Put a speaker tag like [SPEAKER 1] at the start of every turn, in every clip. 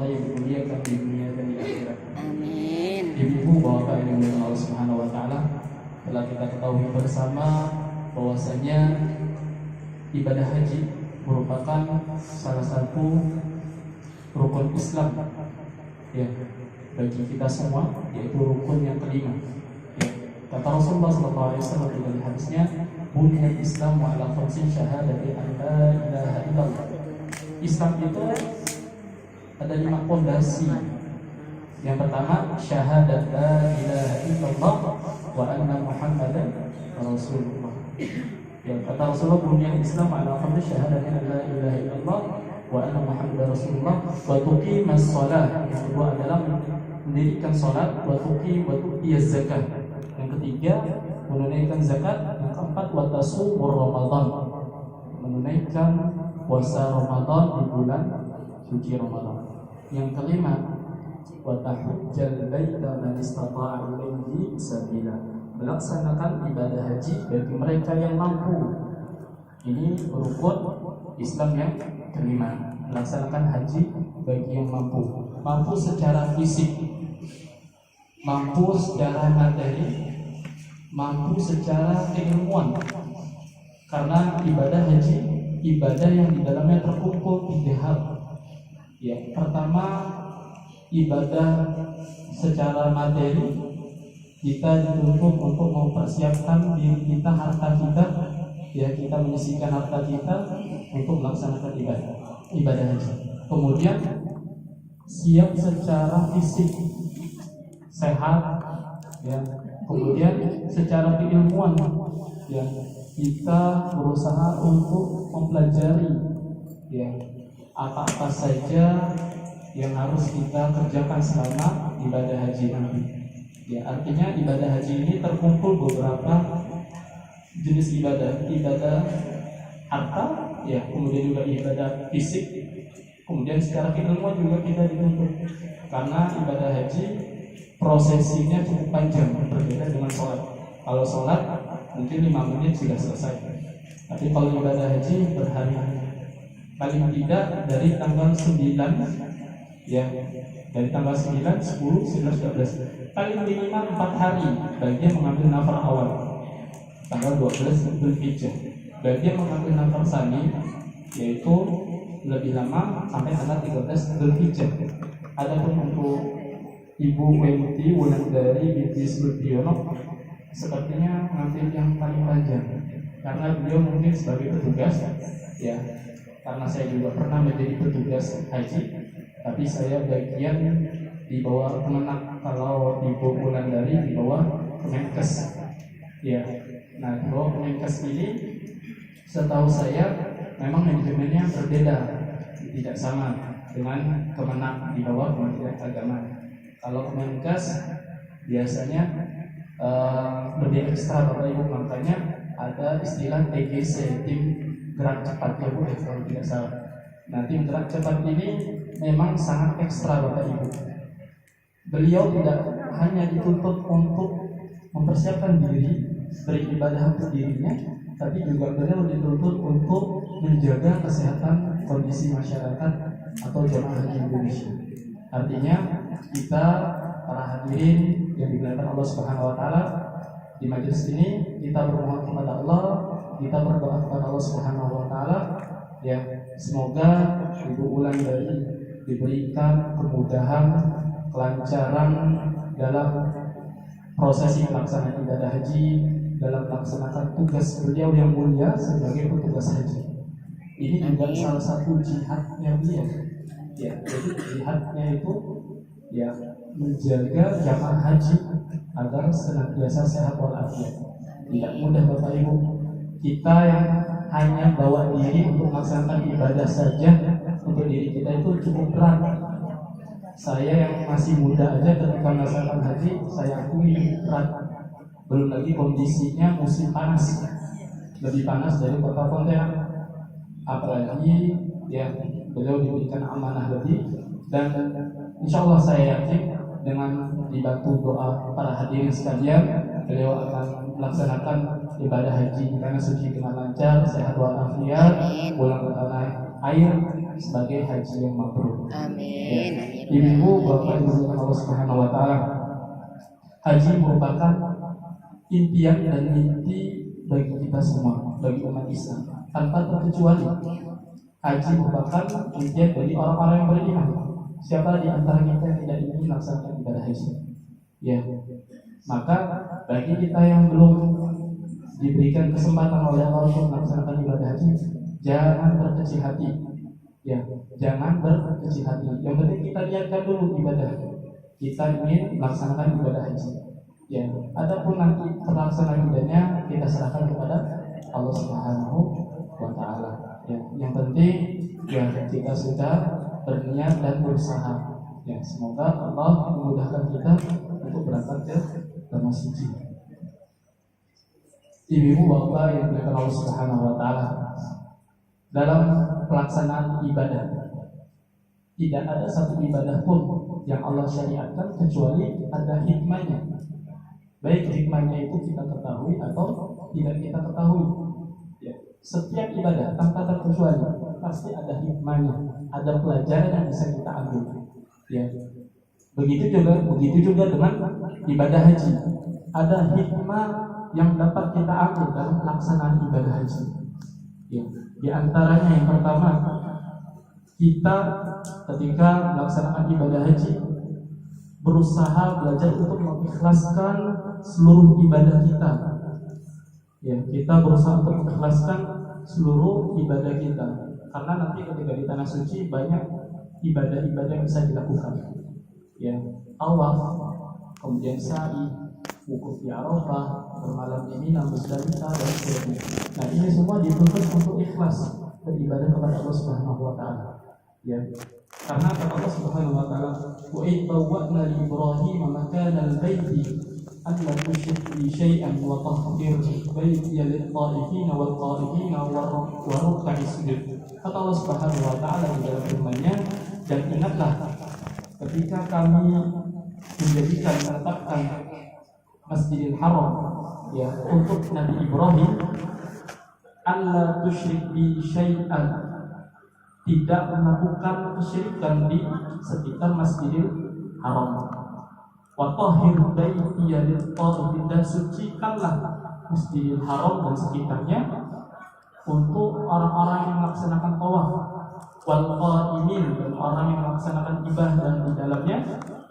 [SPEAKER 1] Allah yang dimuliakan di dunia dan di akhirat.
[SPEAKER 2] Amin.
[SPEAKER 1] Ibu-ibu bapak yang dimuliakan Allah Subhanahu wa taala, telah kita ketahui bersama bahwasanya ibadah haji merupakan salah satu rukun Islam ya bagi kita semua, yaitu rukun yang kelima. Ya. Kata Rasulullah SAW dalam hadisnya, "Bunyal Islam wa ala khamsin syahadati an la ilaha illallah." Islam itu ada 5 fondasi. Yang pertama, syahadat la ilaha illallah wa anna Muhammadan Rasulullah. Ya, kata Rasulullah, "Bunyal Islam wa ala khamsin syahadati an la ilaha illallah wa anna Muhammadar Rasulullah wa tuqimas shalah." Yang kedua adalah mendirikan salat, wa tuqiyaz zakat. Yang ketiga, menunaikan zakat. Yang keempat, wa tasumur Ramadan, menunaikan puasa Ramadan di bulan suci Ramadan. Yang kelima, wa tahujjal baita man istata'a ilaihi sabila, melaksanakan ibadah haji bagi mereka yang mampu. Ini rukun Islam yang kelima, melaksanakan haji bagi yang mampu. Mampu secara fisik, mampu secara materi, mampu secara keilmuan. Karena ibadah haji, ibadah yang di dalamnya terkumpul 3 hal. Ya, pertama, ibadah secara materi, kita dituntut untuk mempersiapkan diri kita, harta kita, ya, kita menyisihkan harta kita untuk melaksanakan ibadah haji. Kemudian siap secara fisik, sehat, ya. Kemudian secara keilmuan, ya, kita berusaha untuk mempelajari, ya, apa-apa saja yang harus kita kerjakan selama ibadah haji nanti. Ya, artinya ibadah haji ini terkumpul beberapa jenis ibadah harta, ya, kemudian juga ibadah fisik, kemudian secara keilmuan juga kita dituntut. Karena ibadah haji prosesinya cukup panjang, berbeda dengan sholat. Kalau sholat mungkin 5 menit sudah selesai, tapi kalau ibadah haji berhari-hari. Paling tidak dari tanggal 9, ya, dari tanggal 9, 10, 11, 12, paling minimal 4 hari bagi yang mengambil nafar awal, tanggal 12 Dzulhijjah. Bagi yang mengambil nafar tsani, yaitu lebih lama sampai tanggal 13 Dzulhijjah. Adapun untuk Ibu Wenti Wulandari binti Sudiono sepertinya ngambil yang paling panjang, karena beliau mungkin sebagai petugas, ya, karena saya juga pernah menjadi petugas haji, tapi saya bagian di bawah Kemenak. Kalau Ibu Wulandari di bawah Kemenkes, ya. Nah, di bawah Kemenkes ini setahu saya memang manajemennya berbeda, tidak sama dengan Kemenak di bawah Kementerian Agama. Kalau Kemenkes biasanya lebih ekstra Bapak Ibu, makanya ada istilah TGC, tim gerak cepat, ya Bu, kalau tidak salah. Nah, tim gerak cepat ini memang sangat ekstra Bapak Ibu. Beliau tidak hanya dituntut untuk mempersiapkan diri beribadah untuk dirinya, tapi juga beliau dituntut untuk menjaga kesehatan kondisi masyarakat atau jemaah haji Indonesia. Artinya kita para hadirin yang dimuliakan Allah Subhanahu wa taala, di majelis ini kita berdoa kepada Allah, kita berdoa kepada Allah Subhanahu wa taala, ya, semoga Ibu Wulandari diberikan kemudahan, kelancaran dalam prosesi pelaksanaan ibadah haji, dalam melaksanakan tugas beliau yang mulia sebagai petugas haji. Ini juga salah satu jihadnya beliau. Ya, jadi jihadnya itu, ya, menjaga jamaah haji agar senantiasa sehat walafiat. Tidak mudah Bapak Ibu. Kita yang hanya bawa diri untuk melaksanakan ibadah saja untuk diri kita itu cukup berat. Saya yang masih muda aja ketika melaksanakan haji, saya akui berat. Belum lagi kondisinya musim panas, lebih panas dari kota Pontianak. Apalagi, ya, beliau diberikan amanah lebih, dan insya Allah saya yakin dengan dibantu doa para hadirin sekalian, beliau akan melaksanakan ibadah haji karena suci dengan lancar, sehat walafiat, pulang ke tanah air sebagai haji yang mabrur.
[SPEAKER 2] Amin.
[SPEAKER 1] Ya. Ibu bapak ibu Allah Subhanahu wa taala, haji merupakan impian dan mimpi bagi kita semua, bagi umat Islam tanpa terkecuali. Haji merupakan impian bagi orang-orang yang beriman. Siapa di antara kita yang tidak ingin melaksanakan ibadah haji? Ya, maka bagi kita yang belum diberikan kesempatan oleh Allah untuk melaksanakan ibadah haji, jangan berkecil hati. Ya, jangan berkecil hati. Yang penting kita niatkan dulu ibadah. Kita ingin melaksanakan ibadah haji. Ya, adapun nanti pelaksanaan ibadahnya kita serahkan kepada Allah Subhanahu wa taala. Ya, yang penting ya kita sudah berniat dan berusaha. Ya, semoga Allah memudahkan kita untuk berangkat ke tanah suci. Ibu bapak yang dimuliakan Allah Subhanahu wa taala, dalam pelaksanaan ibadah tidak ada satu ibadah pun yang Allah syariatkan kecuali ada hikmahnya. Baik hikmahnya itu kita ketahui atau tidak kita ketahui. Ya, setiap ibadah tanpa terkecuali pasti ada hikmahnya, ada pelajaran yang bisa kita ambil. Ya, begitu juga dengan ibadah haji. Ada hikmah yang dapat kita ambil dalam pelaksanaan ibadah haji. Ya, di antaranya yang pertama, kita ketika melaksanakan ibadah haji berusaha belajar untuk mengikhlaskan seluruh ibadah kita. Ya, kita berusaha untuk mengikhlaskan seluruh ibadah kita. Karena nanti ketika di tanah suci banyak ibadah-ibadah yang bisa dilakukan. Ya, tawaf, kemudian sa'i, wukuf di Arafah, bermalam di Mina, Musdalifah dan sebagainya. Nah, ini semua dituntut untuk ikhlas beribadah kepada Allah Subhanahu wa taala. Ya. Karena kata Allah Subhanahu wa taala, "Wa id bawwa'na li Ibrahim makana al-baiti an la tusyrik bi syai'an wa tahhir baitiya lit-ta'ifin wal-qa'imina wa ruk'is sujud." Kata Allah Subhanahu wa taala di dalam firman-Nya, dan ingatlah ketika kami menjadikan menetapkan Masjidil Haram ya untuk Nabi Ibrahim, alla tusyrik bi syai'an, tidak melakukan kesyirikan di sekitar Masjidil Haram. Wa tahhir baitiya lit-ta'ifin, dan sucikanlah Masjidil Haram dan sekitarnya untuk orang-orang yang melaksanakan tawaf, wal qa'imin, dan orang yang melaksanakan ibadah di dalamnya,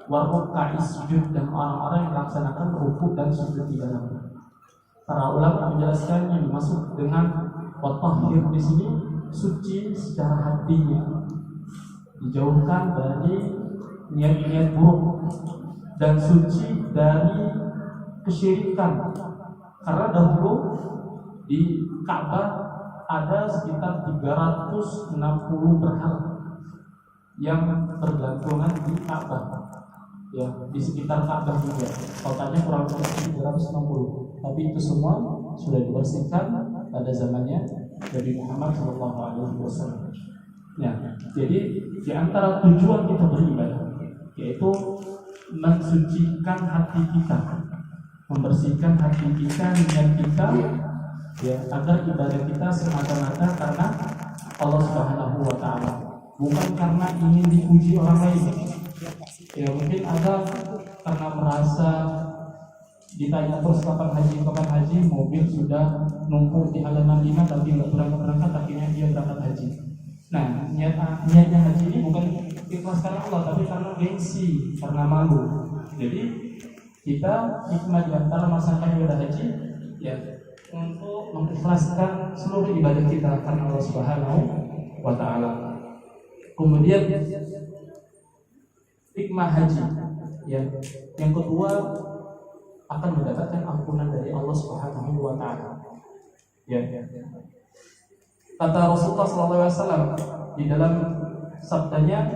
[SPEAKER 1] wa ruk'is sujud, dan orang-orang yang melaksanakan rukuk dan sujud di dalamnya. Para ulama menjelaskan yang dimaksud dengan wa tahhir di sini suci secara hatinya, dijauhkan dari niat-niat buruk, dan suci dari kesyirikan. Karena dahulu di Ka'bah ada sekitar 360 berhala yang bergantungan di Ka'bah. Ya, di sekitar Ka'bah juga. Totalnya kurang lebih 360. Tapi itu semua sudah dibersihkan pada zamannya Nabi Muhammad SAW. Ya, jadi di antara tujuan kita beribadah yaitu mensucikan hati kita, membersihkan hati kita, niat kita, ya, agar ibadah kita semata-mata karena Allah Subhanahu wa taala, bukan karena ingin dipuji orang lain. Ya, mungkin ada karena merasa ditanya terus kapan haji, mobil sudah numpuk di halaman 5 tapi nggak berangkat, akhirnya dia berangkat haji. Nah, niatnya haji ini bukan ikhlas karena Allah, tapi karena gengsi, karena malu. Jadi kita hikmah di antara melaksanakan ibadah haji ya untuk mengikhlaskan seluruh ibadah kita karena Allah Subhanahu wa taala. Kemudian hikmah haji ya, yang kedua akan mendapatkan ampunan dari Allah Subhanahu wa taala. Ya. Kata Rasulullah SAW di dalam sabdanya,